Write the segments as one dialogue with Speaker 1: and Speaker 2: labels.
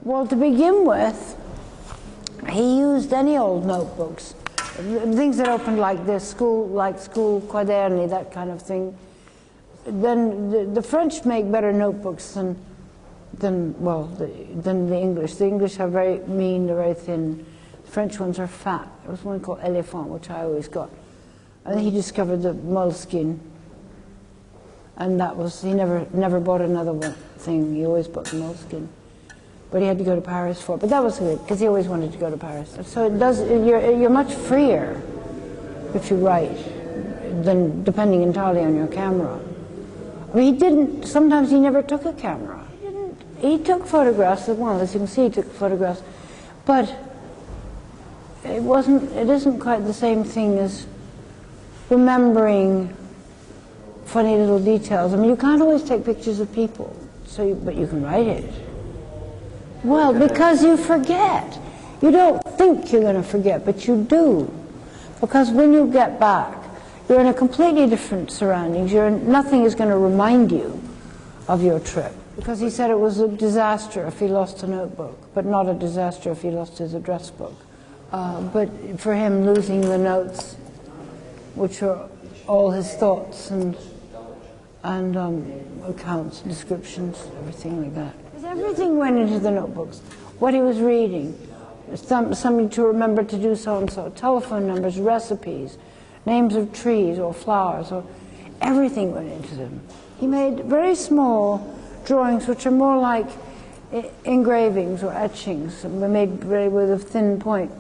Speaker 1: Well, to begin with, he used any old notebooks, things that opened like this, school quaderni, that kind of thing. Then the French make better notebooks than the English. The English are very mean, they're very thin. The French ones are fat. There was one called Elephant, which I always got. And he discovered the moleskin. And that was, he never bought another thing. He always bought the moleskin. But he had to go to Paris for it. But that was good, because he always wanted to go to Paris. So it does, you're much freer if you write than depending entirely on your camera. I mean, sometimes he never took a camera. He took photographs, well, as you can see, he took photographs. But it isn't quite the same thing as remembering funny little details. I mean, you can't always take pictures of people, but you can write it. Well, because you forget. You don't think you're going to forget, but you do. Because when you get back, you're in a completely different surroundings. Nothing is going to remind you of your trip. Because he said it was a disaster if he lost a notebook, but not a disaster if he lost his address book. But for him, losing the notes, which are all his thoughts and accounts, descriptions, everything like that. Everything went into the notebooks. What he was reading, something to remember to do so and so, telephone numbers, recipes, names of trees or flowers, or everything went into them. He made very small drawings, which are more like engravings or etchings, made with a thin point,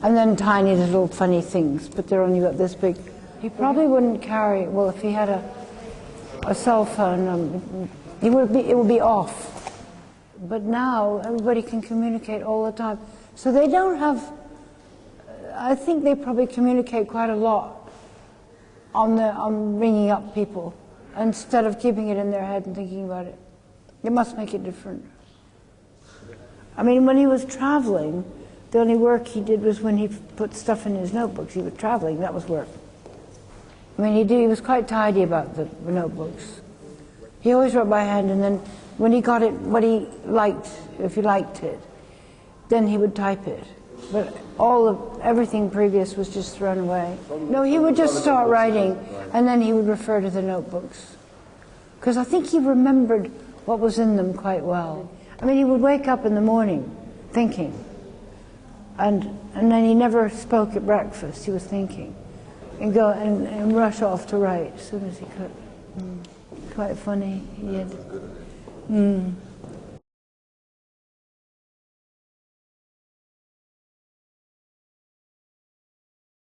Speaker 1: and then tiny little funny things, but they're only about this big. He probably wouldn't carry, well, if he had a cell phone, it would be off. But now everybody can communicate all the time. So they don't have, I think they probably communicate quite a lot on ringing up people instead of keeping it in their head and thinking about it. It must make it different. I mean, when he was traveling, the only work he did was when he put stuff in his notebooks. He was traveling, that was work. I mean, he was quite tidy about the notebooks. He always wrote by hand, and then when he got it, what he liked, if he liked it, then he would type it. But everything previous was just thrown away. No, he would just start writing, and then he would refer to the notebooks. Because I think he remembered what was in them quite well. I mean, he would wake up in the morning thinking, and then he never spoke at breakfast. He was thinking, and go and rush off to write as soon as he could. Quite funny, he did.